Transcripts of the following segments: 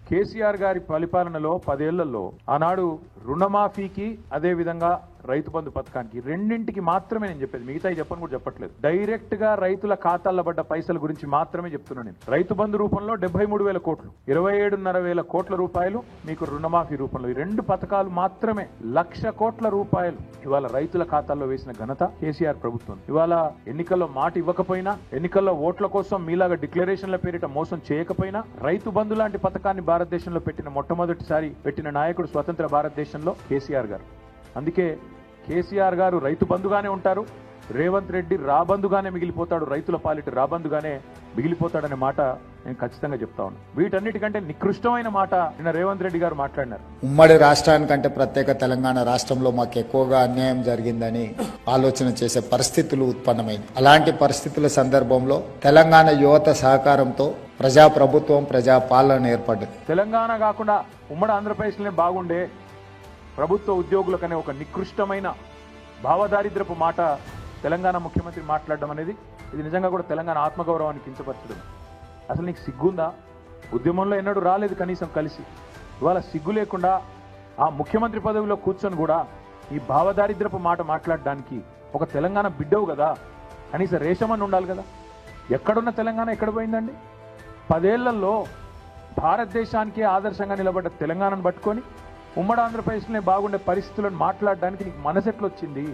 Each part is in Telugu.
కేసీఆర్ గారి పరిపాలనలో 10 ఏళ్లలో ఆనాడు రుణమాఫీకి అదే విధంగా రైతు బంధు పథకానికి రెండింటికి మాత్రమే నేను చెప్పేది, మిగతా చెప్పని కూడా చెప్పట్లేదు. డైరెక్ట్ గా రైతుల ఖాతాల్లో పడ్డ పైసల గురించి మాత్రమే చెప్తున్నాను నేను. రైతు బంధు రూపంలో 73,000 కోట్లు, 27,500 కోట్ల రూపాయలు మీకు రుణమాఫీ రూపంలో, ఈ రెండు పథకాలు మాత్రమే 1,00,000 కోట్ల రూపాయలు ఇవాళ రైతుల ఖాతాల్లో వేసిన ఘనత కేసీఆర్ ప్రభుత్వం. ఇవాళ ఎన్నికల్లో మాట ఇవ్వకపోయినా, ఎన్నికల్లో ఓట్ల కోసం మీలాగా డిక్లరేషన్ల పేరిట మోసం చేయకపోయినా, రైతు బంధు లాంటి పథకాన్ని భారతదేశంలో పెట్టిన మొట్టమొదటిసారి పెట్టిన నాయకుడు స్వతంత్ర భారతదేశంలో కేసీఆర్ గారు. అందుకే కేసీఆర్ గారు రైతు బంధుగానే ఉంటారు, రేవంత్ రెడ్డి రాబందుగానే మిగిలిపోతాడు, రైతుల పాలిట రాబందుగానే మిగిలిపోతాడనే మాట నేను ఖచ్చితంగా చెప్తా ఉన్నాను. వీటన్నిటికంటే నికృష్టమైన మాట నిన్న రేవంత్ రెడ్డి గారు మాట్లాడినారు. ఉమ్మడి రాష్ట్రానికంటే ప్రత్యేక తెలంగాణ రాష్ట్రంలో మాకు ఎక్కువగా అన్యాయం జరిగిందని ఆలోచన చేసే పరిస్థితులు ఉత్పన్నమైంది. అలాంటి పరిస్థితుల సందర్భంలో తెలంగాణ యువత సహకారంతో ప్రజాప్రభుత్వం, ప్రజాపాలన ఏర్పడ్డది. తెలంగాణ కాకుండా ఉమ్మడి ఆంధ్రప్రదేశ్లోనే బాగుండే ప్రభుత్వ ఉద్యోగులకనే ఒక నికృష్టమైన భావదారిద్రపు మాట తెలంగాణ ముఖ్యమంత్రి మాట్లాడడం అనేది, ఇది నిజంగా కూడా తెలంగాణ ఆత్మగౌరవాన్ని కించపరచడం. అసలు నీకు సిగ్గుందా? ఉద్యమంలో ఎన్నడూ రాలేదు కనీసం కలిసి, ఇవాళ సిగ్గు లేకుండా ఆ ముఖ్యమంత్రి పదవిలో కూర్చొని కూడా ఈ భావదారిద్రపు మాట మాట్లాడడానికి ఒక తెలంగాణ బిడ్డవు కదా, కనీసం రేషమని ఉండాలి కదా. ఎక్కడున్న తెలంగాణ ఎక్కడ పోయిందండి? 10 ఏళ్లలో భారతదేశానికే ఆదర్శంగా నిలబడ్డ తెలంగాణను పట్టుకొని ఉమ్మడి ఆంధ్రప్రదేశ్లోనే బాగుండే పరిస్థితులను మాట్లాడడానికి నీకు మనసెట్లొచ్చింది?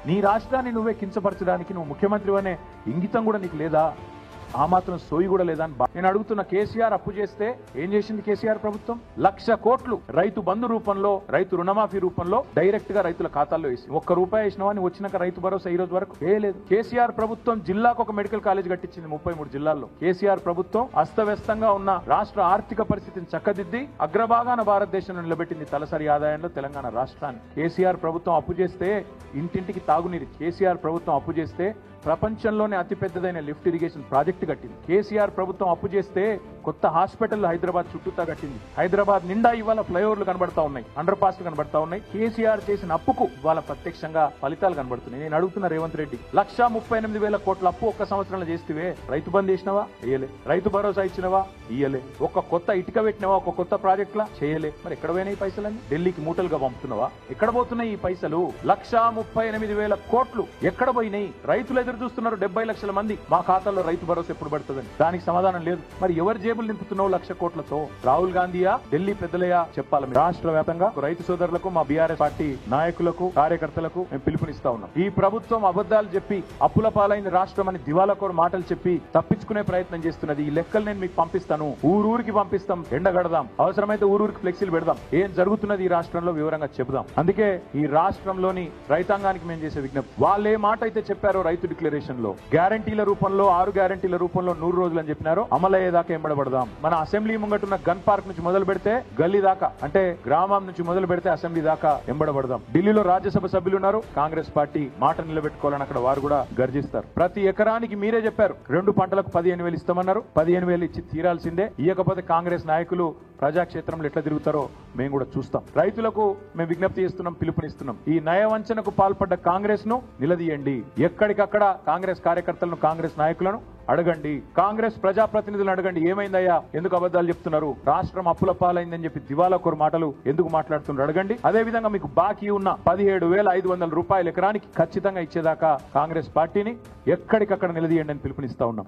నీ రాష్ట్రాన్ని నువ్వే కించపరచడానికి నువ్వు ముఖ్యమంత్రి అనే ఇంగితం కూడా నీకు లేదా? ఆ మాత్రం సోయి కూడా లేదా అని నేను అడుగుతున్న. కేసీఆర్ అప్పు చేస్తే ఏం చేసింది కేసీఆర్ ప్రభుత్వం? 1,00,000 కోట్లు రైతు బంధు రూపంలో, రైతు రుణమాఫీ రూపంలో డైరెక్ట్ గా రైతుల ఖాతాల్లో వేసి, ₹1 వేసినవా అని వచ్చినాక రైతు భరోసా ఈ రోజు వరకు వేయలేదు. కేసీఆర్ ప్రభుత్వం జిల్లాకు ఒక మెడికల్ కాలేజ్ కట్టించింది 33 జిల్లాల్లో. కేసీఆర్ ప్రభుత్వం అస్తవ్యస్తంగా ఉన్న రాష్ట్ర ఆర్థిక పరిస్థితిని చక్కదిద్ది అగ్రభాగాన భారతదేశంలో నిలబెట్టింది తలసరి ఆదాయంలో తెలంగాణ రాష్ట్రాన్ని. కేసీఆర్ ప్రభుత్వం అప్పు చేస్తే ఇంటింటికి తాగునీరు, కేసీఆర్ ప్రభుత్వం అప్పు చేస్తే ప్రపంచంలోనే అతిపెద్దదైన లిఫ్ట్ ఇరిగేషన్ ప్రాజెక్టు కట్టింది. కేసీఆర్ ప్రభుత్వం అప్పు చేస్తే కొత్త హాస్పిటల్ హైదరాబాద్ చుట్టూతా కట్టింది. హైదరాబాద్ నిండా ఇవాళ ఫ్లైఓవర్లు కనబడతా ఉన్నాయి, అండర్ పాస్లు కనబడతా ఉన్నాయి. కేసీఆర్ చేసిన అప్పుకు ఇవాళ ప్రత్యక్షంగా ఫలితాలు కనబడుతున్నాయి. నేను అడుగుతున్న రేవంత్ రెడ్డి, 1,38,000 కోట్ల అప్పు ఒక్క సంవత్సరంలో చేస్తే రైతు బంధు చేసినవా? చేయలే. రైతు భరోసా ఇచ్చినవా? ఇయ్యలే. ఒక కొత్త ఇటుక పెట్టినవా? ఒక కొత్త ప్రాజెక్టులా? చేయలే. మరి ఎక్కడ పోయినాయి ఈ పైసలన్నీ? ఢిల్లీకి మూటలుగా పంపుతున్నావా? ఎక్కడ పోతున్నాయి ఈ పైసలు? 1,38,000 కోట్లు ఎక్కడ పోయినాయి? రైతులు ఎదురు చూస్తున్నారు 70 లక్షల మంది, మా ఖాతాల్లో రైతు భరోసా ఎప్పుడు పడుతుందని. దానికి సమాధానం లేదు. మరి ఎవరు జేబులు నింపుతున్నావు 1,00,000 కోట్లతో? రాహుల్ గాంధీయా, ఢిల్లీ పెద్దలయ్యా? చెప్పాలి. రాష్ట్ర వ్యాప్తంగా రైతు సోదరులకు, మా బీఆర్ఎస్ పార్టీ నాయకులకు, కార్యకర్తలకు మేము పిలుపునిస్తా ఉన్నాం. ఈ ప్రభుత్వం అబద్దాలు చెప్పి అప్పుల పాలైన రాష్ట్రం అని దివాలాకోరు మాటలు చెప్పి తప్పించుకునే ప్రయత్నం చేస్తున్నది. ఈ లెక్కలు నేను మీకు పంపిస్తాను, ఊరూరికి పంపిస్తాం, ఎండగడదాం, అవసరమైతే ఊరూరికి ఫ్లెక్సీలు పెడదాం, ఏం జరుగుతున్నది ఈ రాష్ట్రంలో వివరంగా చెబుదాం. అందుకే ఈ రాష్ట్రంలోని రైతాంగానికి మేము చేసే విజ్ఞప్తి, వాళ్ళు ఏ మాట అయితే చెప్పారో రైతు డిక్లరేషన్ లో, గ్యారంటీల రూపంలో 6 గ్యారంటీల రూపంలో 100 రోజులు అని చెప్పినారో అమలయ్యేదాకా ఎంబడబడదాం. మన అసెంబ్లీ ముంగటున్న గన్ పార్క్ నుంచి మొదలు పెడితే గల్లీ దాకా, అంటే గ్రామం నుంచి మొదలు పెడితే అసెంబ్లీ దాకా ఎంబడబడదాం. ఢిల్లీలో రాజ్యసభ సభ్యులు ఉన్నారు, కాంగ్రెస్ పార్టీ మాట నిలబెట్టుకోవాలని అక్కడ వారు కూడా గర్జిస్తారు. ప్రతి ఎకరానికి మీరే చెప్పారు 2 పంటలకు 15,000 ఇస్తామన్నారు. 15,000 ఇచ్చి తీరాల్సిందే. ఇవ్వకపోతే కాంగ్రెస్ నాయకులు ప్రజాక్షేత్రంలో ఎట్లా తిరుగుతారో మేము కూడా చూస్తాం. రైతులకు మేము విజ్ఞప్తి చేస్తున్నాం, పిలుపునిస్తున్నాం. ఈ నయవంచనకు పాల్పడ్డ కాంగ్రెస్ ను నిలదీయండి. ఎక్కడికక్కడ కాంగ్రెస్ కార్యకర్తలను, కాంగ్రెస్ నాయకులను అడగండి, కాంగ్రెస్ ప్రజాప్రతినిధులను అడగండి, ఏమైందయ్యా, ఎందుకు అబద్దాలు చెప్తున్నారు, రాష్ట్రం అప్పుల పాలైందని చెప్పి దివాలాకోరు మాటలు ఎందుకు మాట్లాడుతున్నారు అడగండి. అదే విధంగా మీకు బాకీ ఉన్న 17,500 రూపాయలు ఎకరానికి ఖచ్చితంగా ఇచ్చేదాకా కాంగ్రెస్ పార్టీని ఎక్కడికక్కడ నిలదీయండి అని పిలుపునిస్తా ఉన్నాం.